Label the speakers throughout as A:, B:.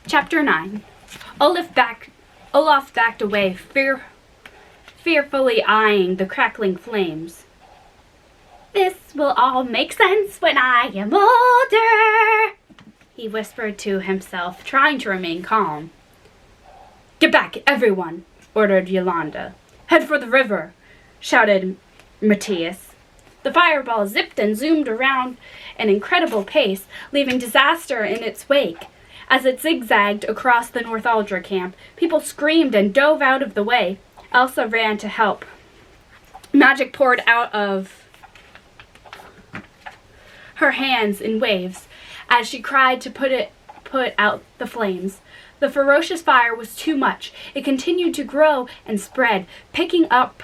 A: Chapter 9. Olaf backed away, fearfully eyeing the crackling flames. "This will all make sense when I am older," he whispered to himself, trying to remain calm. "Get back, everyone," ordered Yolanda. "Head for the river," shouted Matthias. The fireball zipped and zoomed around an incredible pace, leaving disaster in its wake. As it zigzagged across the North Aldra camp, people screamed and dove out of the way. Elsa ran to help. Magic poured out of her hands in waves as she cried to put out the flames. The ferocious fire was too much. It continued to grow and spread, picking up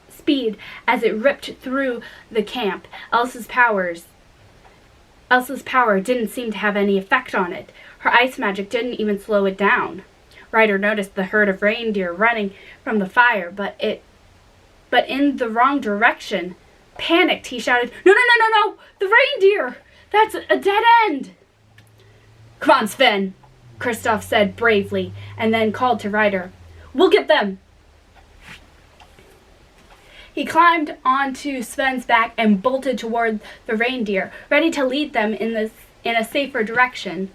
A: speed as it ripped through the camp. Elsa's power didn't seem to have any effect on it. Her ice magic didn't even slow it down. Ryder noticed the herd of reindeer running from the fire, but in the wrong direction. Panicked, he shouted, No! The reindeer! That's a dead end!" "Come on, Sven," Kristoff said bravely, and then called to Ryder. "We'll get them." He climbed onto Sven's back and bolted toward the reindeer, ready to lead them in a safer direction.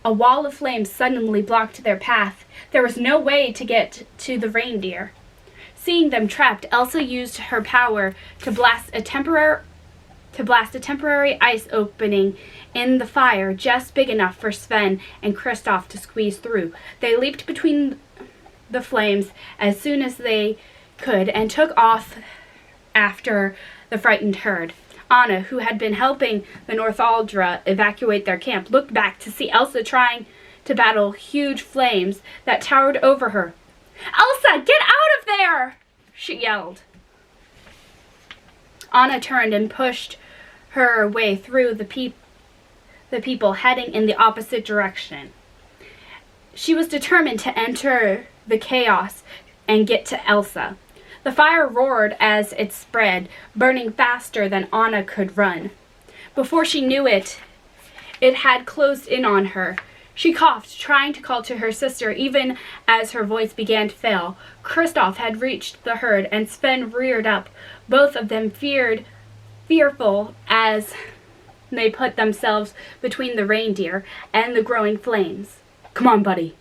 A: A wall of flames suddenly blocked their path. There was no way to get to the reindeer. Seeing them trapped, Elsa used her power to blast a temporary ice opening in the fire just big enough for Sven and Kristoff to squeeze through. They leaped between the flames as soon as they could and took off after the frightened herd. Anna, who had been helping the North Aldra evacuate their camp, looked back to see Elsa trying to battle huge flames that towered over her. "Elsa, get out of there!" she yelled. Anna turned and pushed her way through the people heading in the opposite direction. She was determined to enter the chaos and get to Elsa. The fire roared as it spread, burning faster than Anna could run. Before she knew it, it had closed in on her. She coughed, trying to call to her sister, even as her voice began to fail. Kristoff had reached the herd, and Sven reared up, both of them fearful as they put themselves between the reindeer and the growing flames. "Come on, buddy,"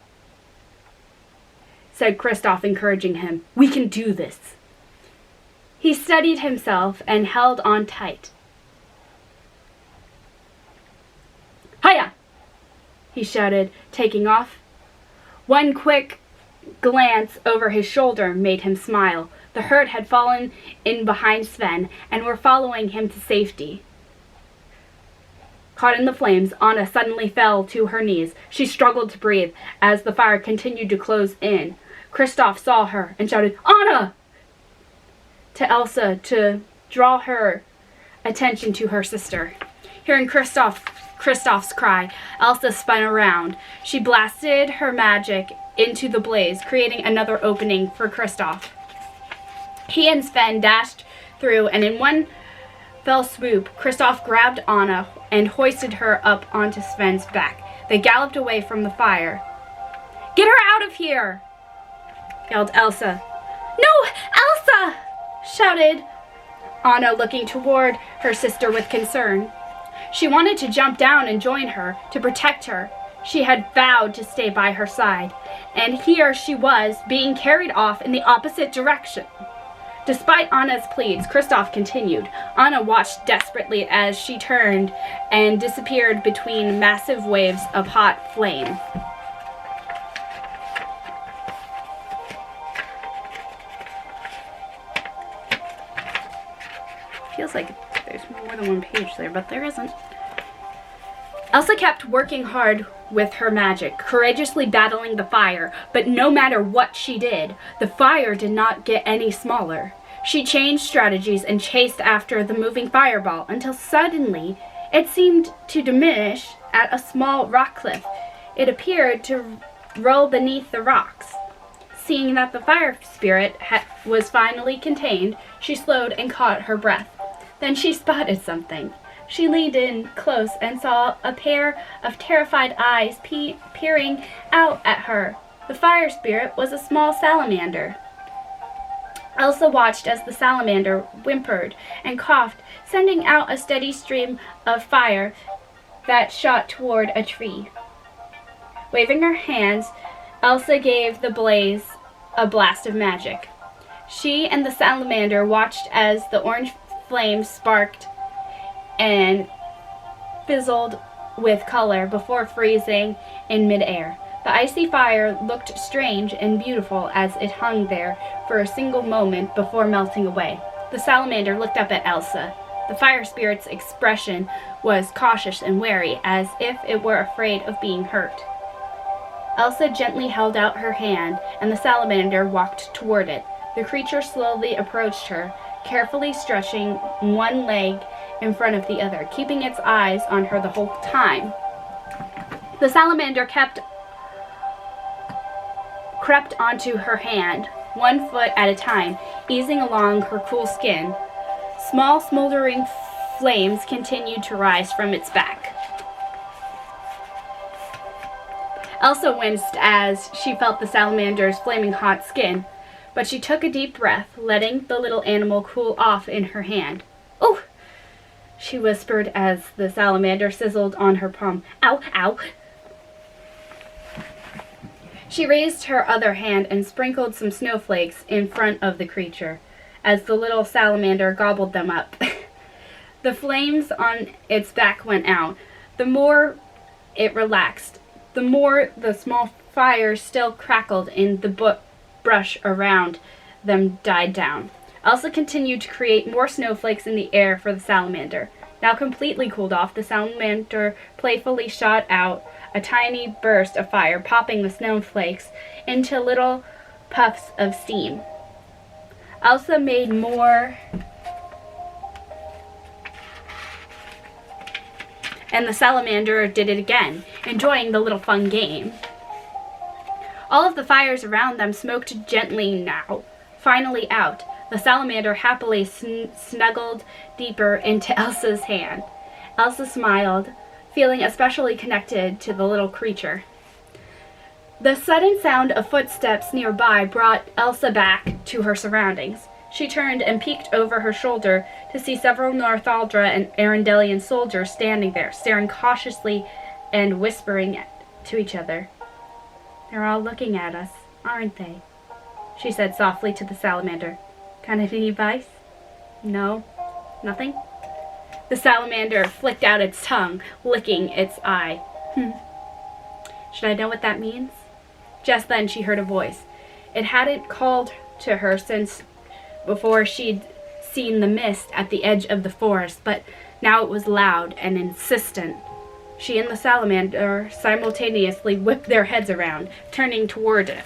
A: said Kristoff, encouraging him. "We can do this." He steadied himself and held on tight. "Hiya!" he shouted, taking off. One quick glance over his shoulder made him smile. The herd had fallen in behind Sven and were following him to safety. Caught in the flames, Anna suddenly fell to her knees. She struggled to breathe as the fire continued to close in. Kristoff saw her and shouted, "Anna!" to Elsa to draw her attention to her sister. Hearing Kristoff's cry, Elsa spun around. She blasted her magic into the blaze, creating another opening for Kristoff. He and Sven dashed through, and in one fell swoop, Kristoff grabbed Anna and hoisted her up onto Sven's back. They galloped away from the fire. "Get her out of here!" yelled Elsa. "No, Elsa!" shouted Anna, looking toward her sister with concern. She wanted to jump down and join her, to protect her. She had vowed to stay by her side, and here she was, being carried off in the opposite direction. Despite Anna's pleas, Kristoff continued. Anna watched desperately as she turned and disappeared between massive waves of hot flame. Feels like there's more than one page there, but there isn't. Elsa kept working hard with her magic, courageously battling the fire, but no matter what she did, the fire did not get any smaller. She changed strategies and chased after the moving fireball until suddenly it seemed to diminish at a small rock cliff. It appeared to roll beneath the rocks. Seeing that the fire spirit was finally contained, she slowed and caught her breath. Then she spotted something. She leaned in close and saw a pair of terrified eyes peering out at her. The fire spirit was a small salamander. Elsa watched as the salamander whimpered and coughed, sending out a steady stream of fire that shot toward a tree. Waving her hands, Elsa gave the blaze a blast of magic. She and the salamander watched as the orange flames sparked and fizzled with color before freezing in midair. The icy fire looked strange and beautiful as it hung there for a single moment before melting away. The salamander looked up at Elsa. The fire spirit's expression was cautious and wary, as if it were afraid of being hurt. Elsa gently held out her hand, and the salamander walked toward it. The creature slowly approached her, carefully stretching one leg in front of the other, keeping its eyes on her the whole time. The salamander crept onto her hand, 1 foot at a time, easing along her cool skin. Small smoldering flames continued to rise from its back. Elsa winced as she felt the salamander's flaming hot skin, but she took a deep breath, letting the little animal cool off in her hand. "Oh!" she whispered as the salamander sizzled on her palm. "Ow, ow!" She raised her other hand and sprinkled some snowflakes in front of the creature, as the little salamander gobbled them up. The flames on its back went out. The more it relaxed, the more the small fires still crackled in the brush around them died down. Elsa continued to create more snowflakes in the air for the salamander. Now completely cooled off, the salamander playfully shot out a tiny burst of fire, popping the snowflakes into little puffs of steam. Elsa made more, and the salamander did it again, enjoying the little fun game. All of the fires around them smoked gently now, finally out. The salamander happily snuggled deeper into Elsa's hand. Elsa smiled, feeling especially connected to the little creature. The sudden sound of footsteps nearby brought Elsa back to her surroundings. She turned and peeked over her shoulder to see several Northuldra and Arendellian soldiers standing there, staring cautiously and whispering to each other. "They're all looking at us, aren't they?" she said softly to the salamander. "Got any advice?" "No, nothing." The salamander flicked out its tongue, licking its eye. Should I know what that means? Just then she heard a voice. It hadn't called to her since before she'd seen the mist at the edge of the forest, but now it was loud and insistent. She and the salamander simultaneously whipped their heads around, turning toward it.